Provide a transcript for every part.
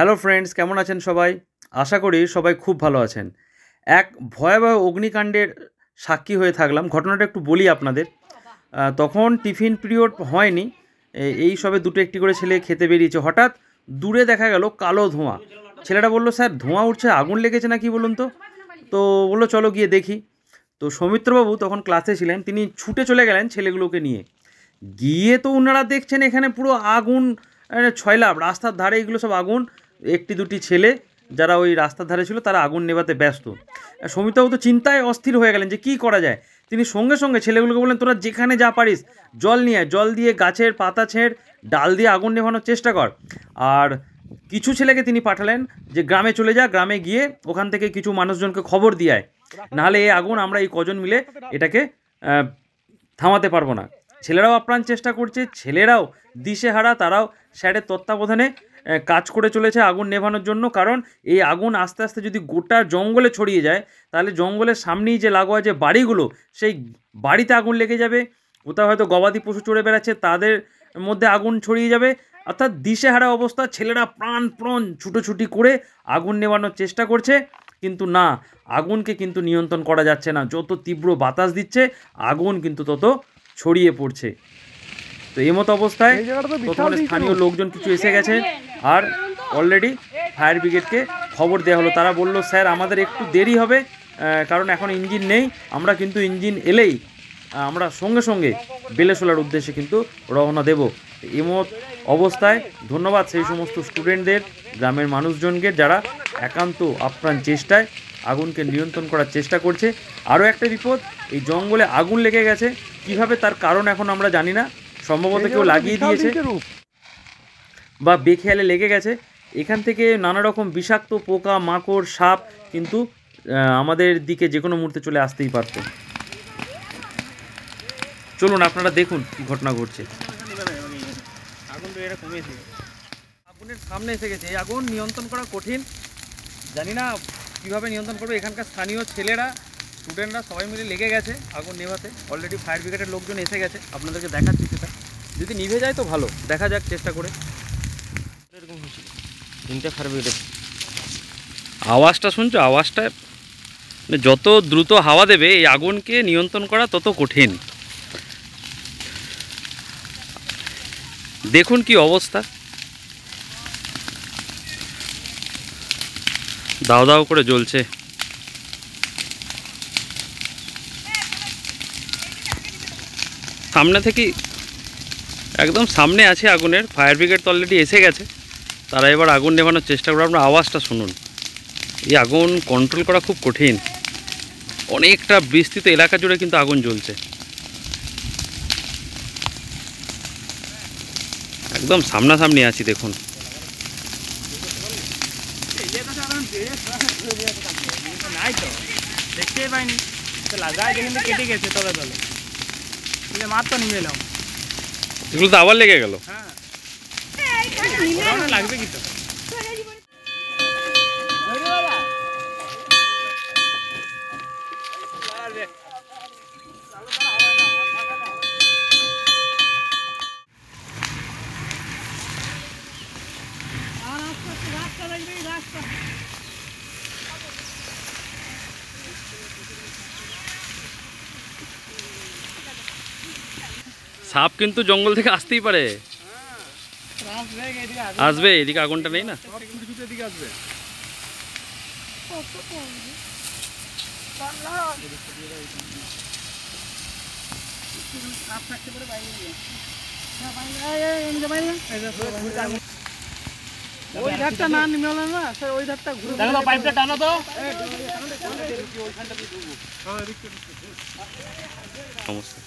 Hello friends, কেমন আছেন সবাই? আশা করি সবাই খুব ভালো আছেন। এক ভয়াবহ অগ্নিকাণ্ডের সাক্ষী হয়ে থাকলাম। ঘটনাটা একটু বলি আপনাদের। তখন টিফিন পিরিয়ড হয়নি। এই সবে দুটো একটি করে ছেলে খেতে বেরিয়েছে। হঠাৎ দূরে দেখা গেল কালো ধোঁয়া। ছেলেটা বলল, স্যার ধোঁয়া উঠছে, আগুন লেগেছে নাকি বলুন তো? তো বললো চলো গিয়ে দেখি। তো সৌমিত্রবাবু তখন ক্লাসে ছিলেন, তিনি ছুটে চলে গেলেন ছেলেগুলোকে নিয়ে। গিয়ে তো ওনারা দেখছেন এখানে পুরো আগুন ছয়লাপ, রাস্তার ধারে এগুলো সব আগুন। একটি দুটি ছেলে যারা ওই রাস্তার ধারে ছিল তারা আগুন নেভাতে ব্যস্ত। সৌমিত্রবাবু তো চিন্তায় অস্থির হয়ে গেলেন যে কী করা যায়। তিনি সঙ্গে সঙ্গে ছেলেগুলোকে বললেন, তোরা যেখানে যা পারিস জল নিয়ে আয়, জল দিয়ে গাছের পাতা ছেঁড়, ডাল দিয়ে আগুন নেভানোর চেষ্টা কর। আর কিছু ছেলেকে তিনি পাঠালেন যে গ্রামে চলে যা, গ্রামে গিয়ে ওখান থেকে কিছু মানুষজনকে খবর দিয়ে আয়, নাহলে এই আগুন আমরা এই কজন মিলে এটাকে থামাতে পারবো না। ছেলেরাও আপ্রাণ চেষ্টা করছে, ছেলেরাও দিশেহারা, তারাও স্যারের তত্ত্বাবধানে কাজ করে চলেছে আগুন নেভানোর জন্য। কারণ এই আগুন আস্তে আস্তে যদি গোটা জঙ্গলে ছড়িয়ে যায়, তাহলে জঙ্গলের সামনেই যে লাগোয়া যে বাড়িগুলো, সেই বাড়িতে আগুন লেগে যাবে। কোথাও হয়তো গবাদি পশু চড়ে বেড়াচ্ছে, তাদের মধ্যে আগুন ছড়িয়ে যাবে। অর্থাৎ দিশেহারা অবস্থা। ছেলেরা প্রাণপণ ছুটোছুটি করে আগুন নেভানোর চেষ্টা করছে, কিন্তু না, আগুনকে কিন্তু নিয়ন্ত্রণ করা যাচ্ছে না। যত তীব্র বাতাস দিচ্ছে আগুন কিন্তু তত ছড়িয়ে পড়ছে। তো এই মতো অবস্থায় প্রথমে স্থানীয় লোকজন কিছু এসে গেছে, আর অলরেডি ফায়ার ব্রিগেডকে খবর দেওয়া হলো। তারা বলল, স্যার আমাদের একটু দেরি হবে, কারণ এখন ইঞ্জিন নেই। আমরা কিন্তু ইঞ্জিন এলেই আমরা সঙ্গে সঙ্গে বেলেশোলার উদ্দেশ্যে কিন্তু রওনা দেব। এমত অবস্থায় ধন্যবাদ সেই সমস্ত স্টুডেন্টদের, গ্রামের মানুষজনকে যারা একান্ত আপ্রাণ চেষ্টায় আগুনকে নিয়ন্ত্রণ করার চেষ্টা করছে। আরও একটা বিপদ, এই জঙ্গলে আগুন লেগে গেছে, কিভাবে তার কারণ এখন আমরা জানি না। সম্ভবত কেউ লাগিয়ে দিয়েছে বা বেখেয়ালে লেগে গেছে। এখান থেকে নানা রকম বিষাক্ত পোকা মাকড় সাপ কিন্তু আমাদের দিকে যে কোনো মুহূর্তে চলে আসতেই পারত। চলুন আপনারা দেখুন কী ঘটনা ঘটছে। আগুনের সামনে এসে গেছে। এই আগুন নিয়ন্ত্রণ করা কঠিন, জানি না কীভাবে নিয়ন্ত্রণ করবে। এখানকার স্থানীয় ছেলেরা, স্টুডেন্টরা সবাই মিলে লেগে গেছে আগুন নেভাতে। অলরেডি ফায়ার ব্রিগেডের লোকজন এসে গেছে, আপনাদেরকে দেখাচ্ছি সেটা। যদি নিভে যায় তো ভালো, দেখা যাক চেষ্টা করে। এরকম হয়েছিল তিনটে ফায়ার ব্রিগেড। আওয়াজটা শুনছো? আওয়াজটা যত দ্রুত হাওয়া দেবে এই আগুনকে নিয়ন্ত্রণ করা তত কঠিন। দেখুন কি অবস্থা, দাও দাও করে জ্বলছে। সামনে থেকে একদম সামনে আছে আগুনের। ফায়ার ব্রিগেড তো অলরেডি এসে গেছে, তারা এবার আগুন নেভানোর চেষ্টা করে। আপনারা আওয়াজটা শুনুন। এই আগুন কন্ট্রোল করা খুব কঠিন। অনেকটা বিস্তৃত এলাকা জুড়ে কিন্তু আগুন জ্বলছে। একদম সামনাসামনি আছি, দেখুন। দেখতেই পাইনি, লাগাই দেখেন কেটে গেছে তলে তলে, মার তো নিয়ে এলাম। এগুলো তো আবার লেগে গেল। হ্যাঁ লাগবে কি তো। সাপ কিন্তু জঙ্গল থেকে আসতেই পারে, আসবে। এদিকে আগুনটা নেই না। ওই ধারটা না নেমে হলো না স্যার, ওই ধারটা ঘুরে দেখো তো, পাইপটা টানো তো। সমস্যা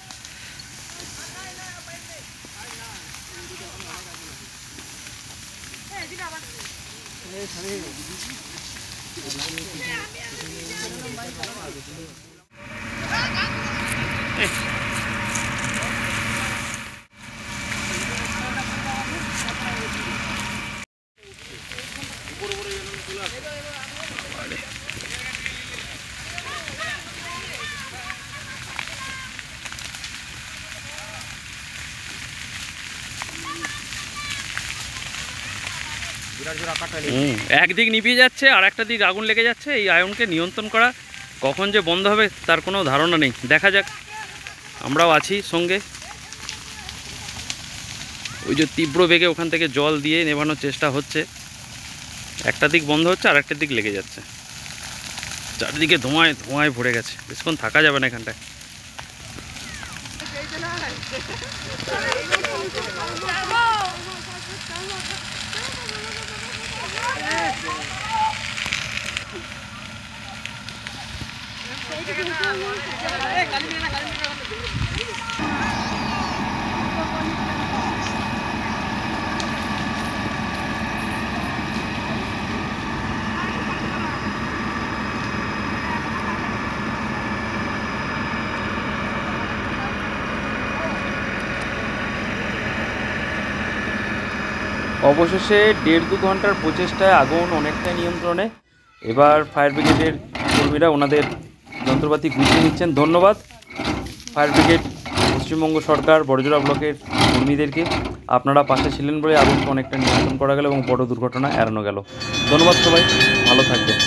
একদিক নিভিয়ে যাচ্ছে আর একটা দিক আগুন লেগে যাচ্ছে। এই আগুনকে নিয়ন্ত্রণ করা কখন যে বন্ধ হবে তার কোনো ধারণা নেই। দেখা যাক, আমরাও আছি সঙ্গে। ওই যে তীব্র বেগে ওখান থেকে জল দিয়ে নেভানোর চেষ্টা হচ্ছে। একটা দিক বন্ধ হচ্ছে আর একটা দিক লেগে যাচ্ছে। চারদিকে ধোঁয়ায় ধোঁয়ায় ভরে গেছে, বেশিক্ষণ থাকা যাবে না এখানটায়। অবশেষে 1.5-2 ঘন্টার প্রচেষ্টায় আগুন অনেকটাই নিয়ন্ত্রণে। এবার ফায়ার ব্রিগেডের কর্মীরা ওনাদের যন্ত্রপাতি গুছিয়ে নিচ্ছেন। ধন্যবাদ ফায়ার ব্রিগেড, পশ্চিমবঙ্গ সরকার, বড়জোড়া ব্লকের কর্মীদেরকে। আপনারা পাশে ছিলেন বলে আগুনকে অনেকটা নিয়ন্ত্রণ করা গেল এবং বড় দুর্ঘটনা এড়ানো গেল। ধন্যবাদ সবাই, ভালো থাকবেন।